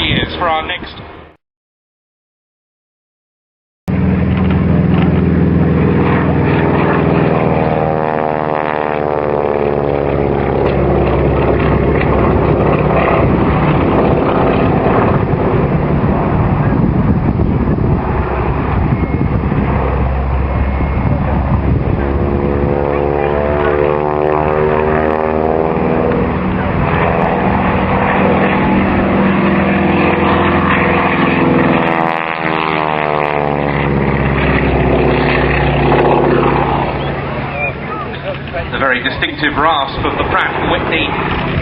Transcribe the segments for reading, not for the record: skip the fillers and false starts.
years for our next. The very distinctive rasp of the Pratt & Whitney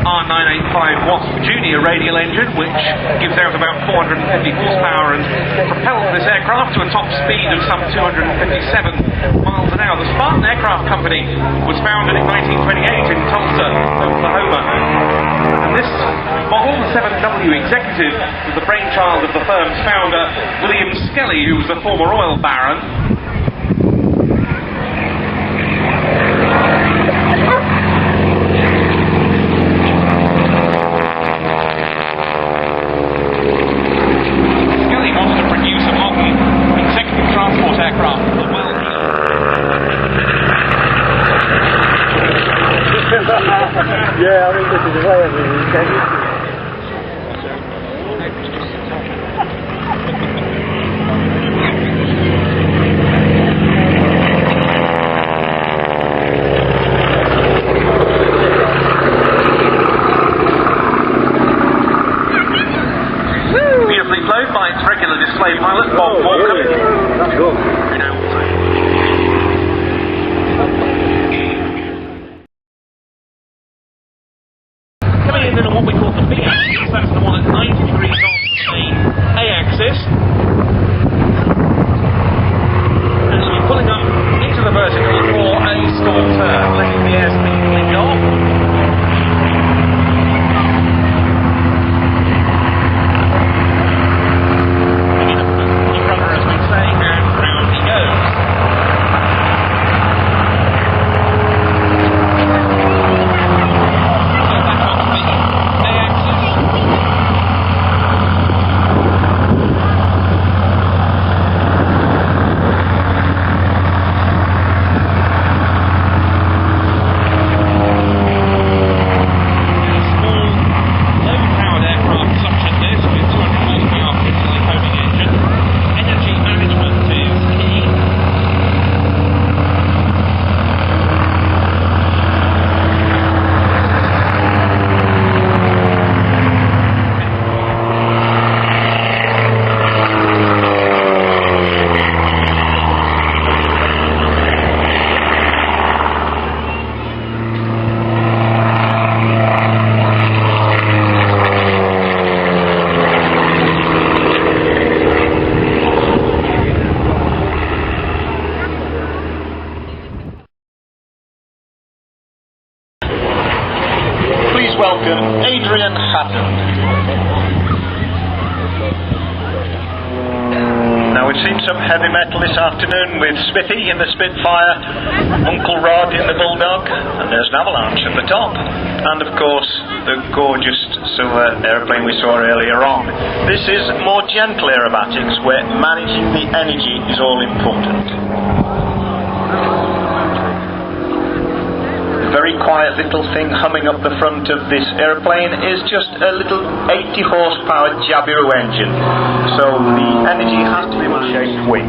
R985 Wasp Junior radial engine, which gives out about 450 horsepower and propels this aircraft to a top speed of some 257 miles an hour. The Spartan Aircraft Company was founded in 1928 in Tulsa, Oklahoma. And this model, the 7W Executive, was the brainchild of the firm's founder, William Skelly, who was a former oil baron. Yeah, I think this is the way of it. Beautifully flown by its regular display pilot, Bob Walker. That's cool. Coming in what we call the B-axis, that's the one at 90 degrees off the main A-axis. And so we're pulling up into the vertical for a stall turn, letting the airspeed lead off. Welcome, Adrian Hatton. Now we've seen some heavy metal this afternoon with Smithy in the Spitfire, Uncle Rod in the Bulldog, and there's an Avalanche at the top. And of course, the gorgeous silver aeroplane we saw earlier on. This is more gentle aerobatics where managing the energy is all important. Very quiet little thing humming up the front of this aeroplane is just a little 80 horsepower Jabiru engine, so the energy has to be shaped wing.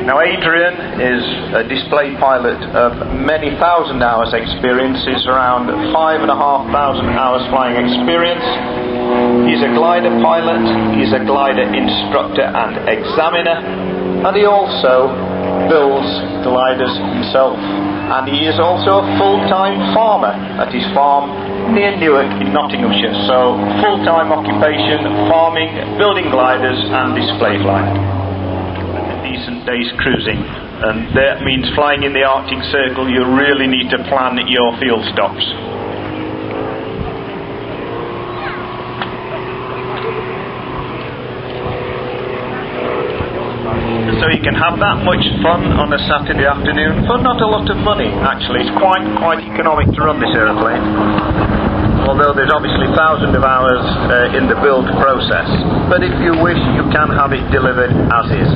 Now Adrian is a display pilot of many thousand hours experience. He's around 5,500 hours flying experience. He's a glider pilot, he's a glider instructor and examiner, and he also builds gliders himself. And he is also a full-time farmer at his farm near Newark in Nottinghamshire. So full-time occupation, farming, building gliders and display flying. A decent day's cruising, and that means flying in the Arctic Circle. You really need to plan your field stops. So you can have that much fun on a Saturday afternoon for not a lot of money. Actually, it's quite economic to run this aeroplane. although there's obviously thousands of hours in the build process. But if you wish, you can have it delivered as is.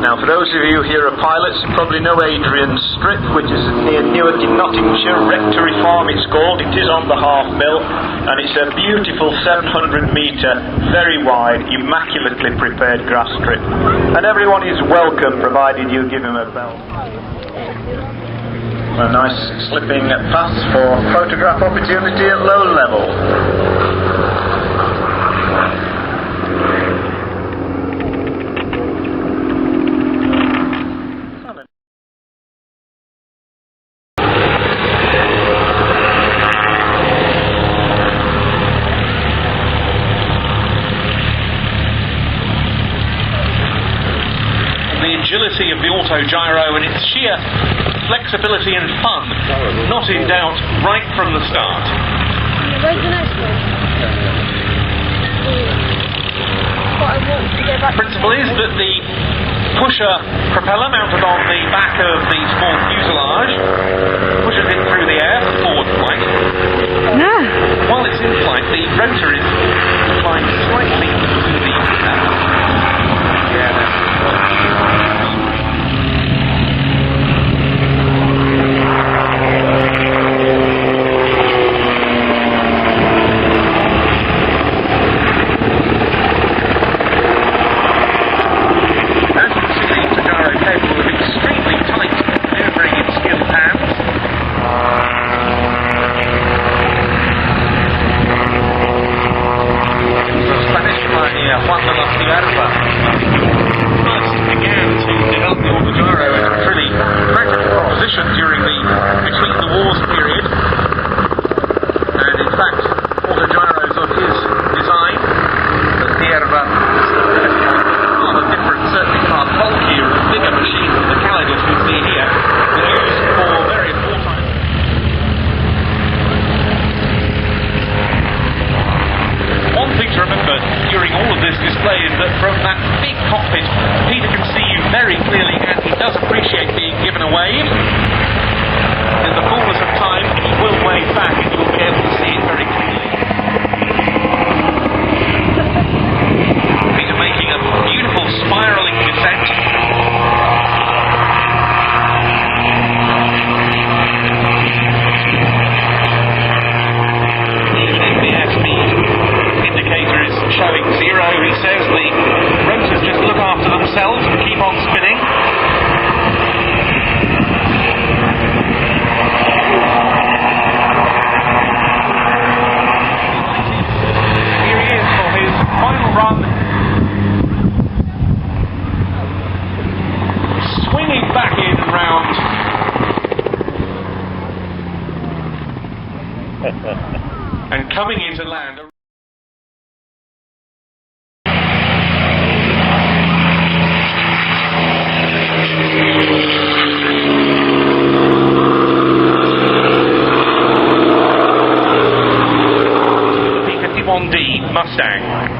Now, for those of you here are pilots, you probably know Adrian Strip, which is near Newark in Nottinghamshire. Rectory Farm it's called. It is on the half mill, and it's a beautiful 700 metre, very wide, immaculately prepared grass strip. And everyone is welcome, provided you give him a bell. A nice slipping pass for photograph opportunity at low level. Agility of the autogyro and its sheer flexibility and fun not in doubt right from the start. Where's the next one? Principle is that the pusher propeller mounted on the back of the small fuselage pushes it through the air for forward flight. No. While it's in flight, the rotor is inclined slightly to the and coming into land. P-51D Mustang.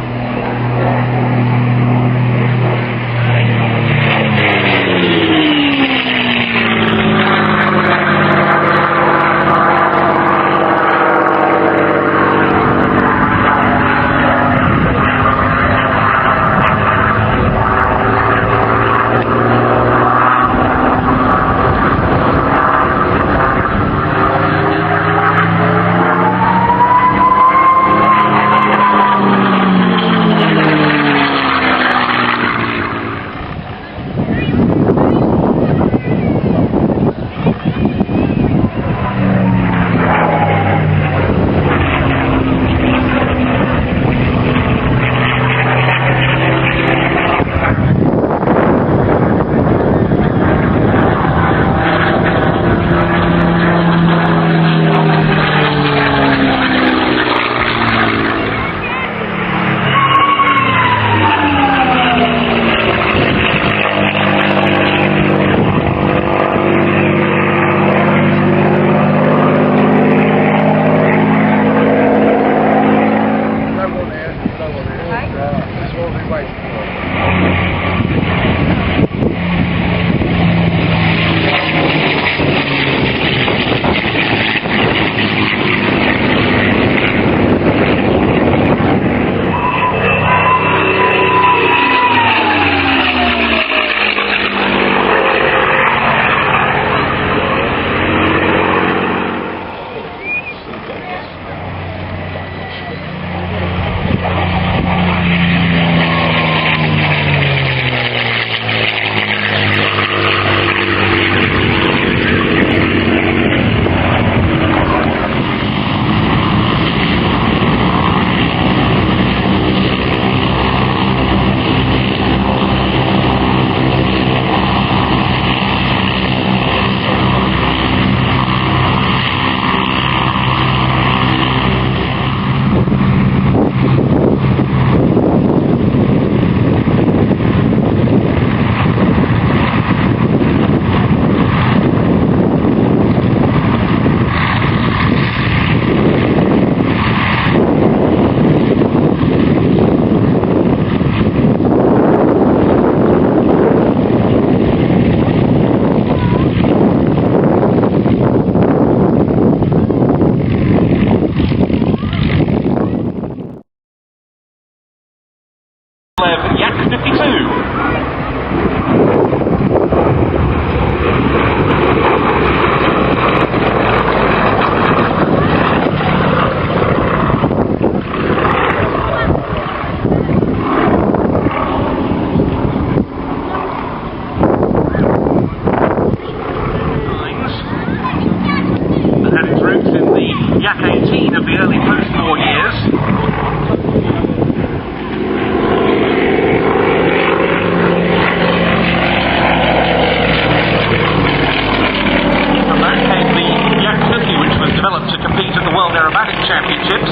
the World Aerobatic Championships.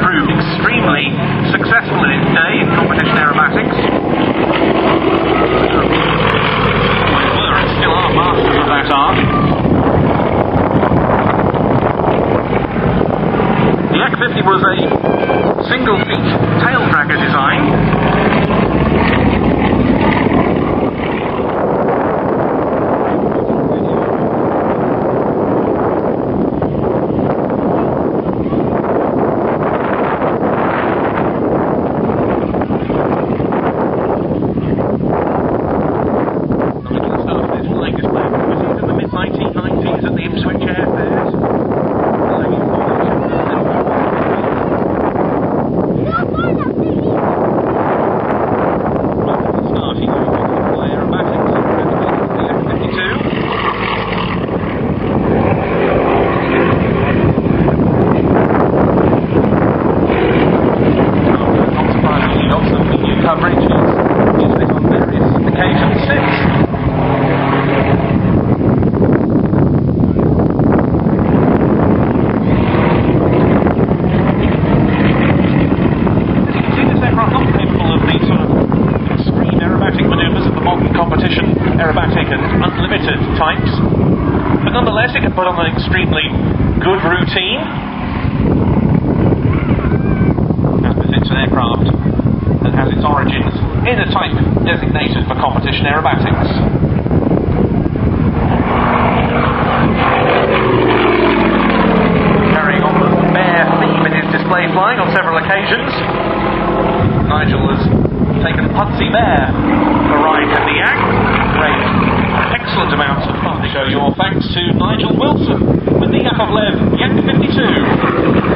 Proved extremely successful in its day in competition aerobatics. Always were and still are masters of that art. The Yak 50 was a single seat tail dragger design. Types, but nonetheless it can put on an extremely good routine as befits an aircraft that has its origins in a type designated for competition aerobatics. Carrying on the bear theme in his display flying on several occasions, Nigel has taken Pudsey Bear for a ride in the Yak. Great. Excellent amounts of fun. Show your thanks to Nigel Wilson with the Yakovlev Yak 52.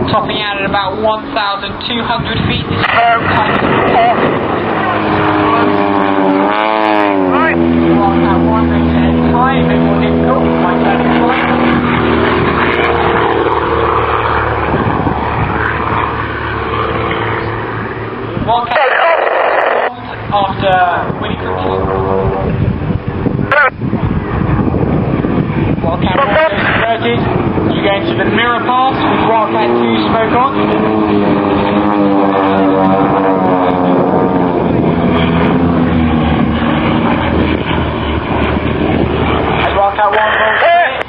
Topping out at about 1,200 feet. Right. That one makes it high, a bit more difficult. My turning point. After winning Wildcat 1 is converted. You go into the mirror pass with Wildcat 2 smoke on. As Wildcat 1 rolls away.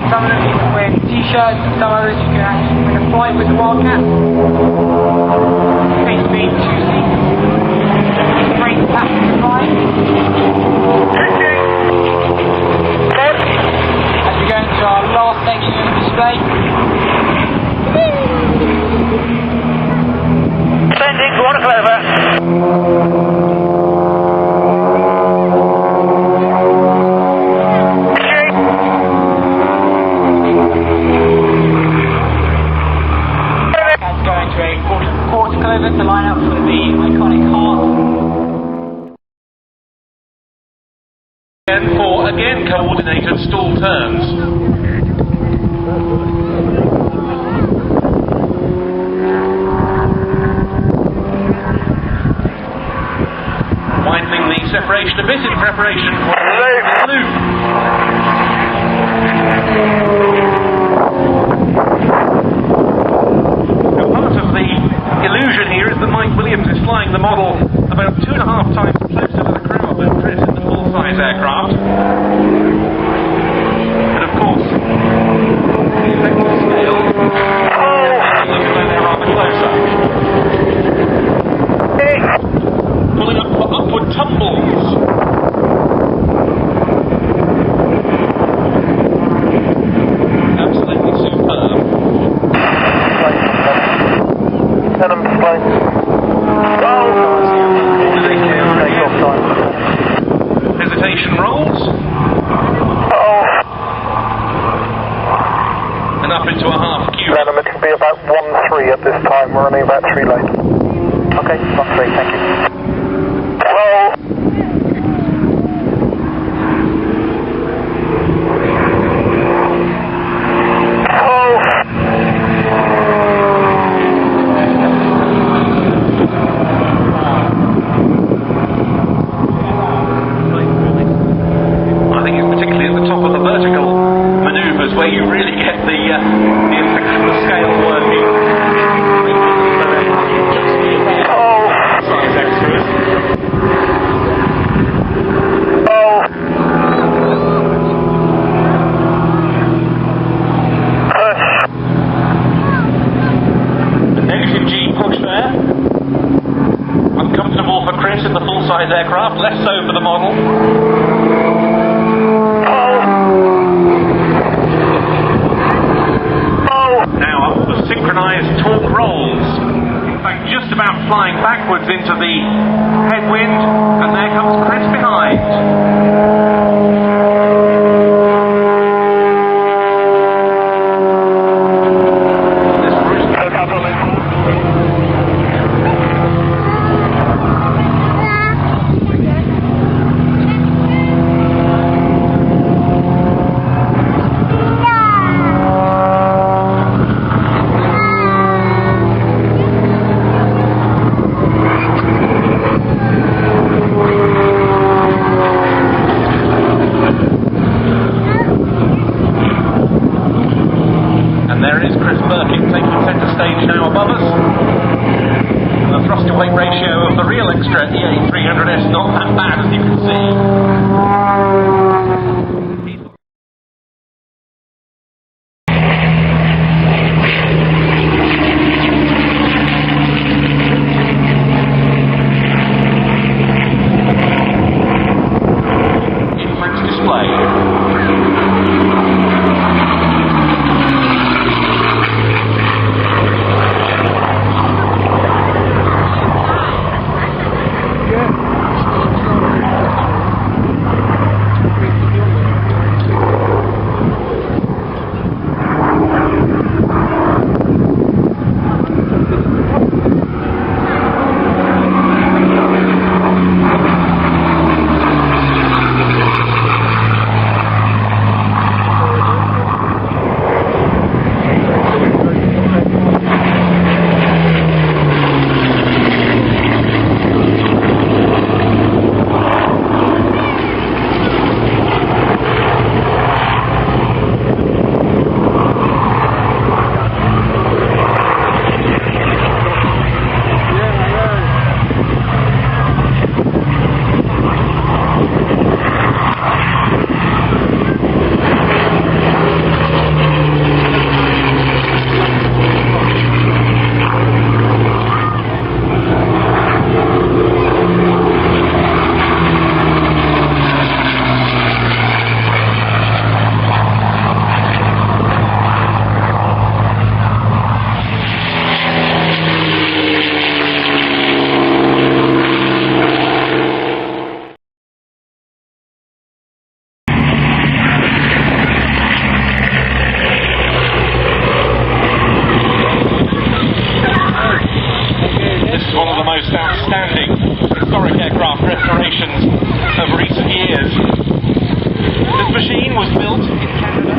Some of them you can wear t-shirts, and some others you can actually win a flight with the Wildcat. Space speed 2 seats. Great passenger flight. As we go into our last section of the display. Sending Waterclover. To line up for the iconic heart. And for again coordinated stall turns. Widening the separation a bit in preparation for the loop. Part of the illusion here is runway. Take off time. Hesitation rolls. And up into a half Q. Venom, it can be about 1-3 at this time. We're running about 3 late. Okay, 1-3, thank you. Hello. I think it's particularly at the top of the vertical manoeuvres where you really get the effect of the scale working. Size extras. The negative G push there. Uncomfortable for Chris in the full-size aircraft, less so for the model. Now up the synchronized torque rolls. In fact, just about flying backwards into the headwind, and there comes Chris behind. And there is Chris Birkin taking centre stage now above us. The thrust to weight ratio of the real extra EA300S not that bad, as you can see. Inference display. One of the most outstanding historic aircraft restorations of recent years. This machine was built in Canada.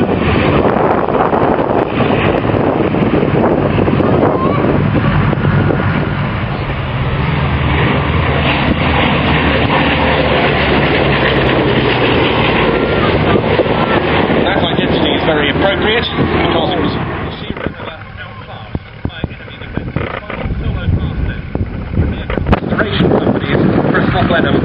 That identity is very appropriate because it was outclassed by enemy defences by solo casters. Restoration companies, Bristol Blenheim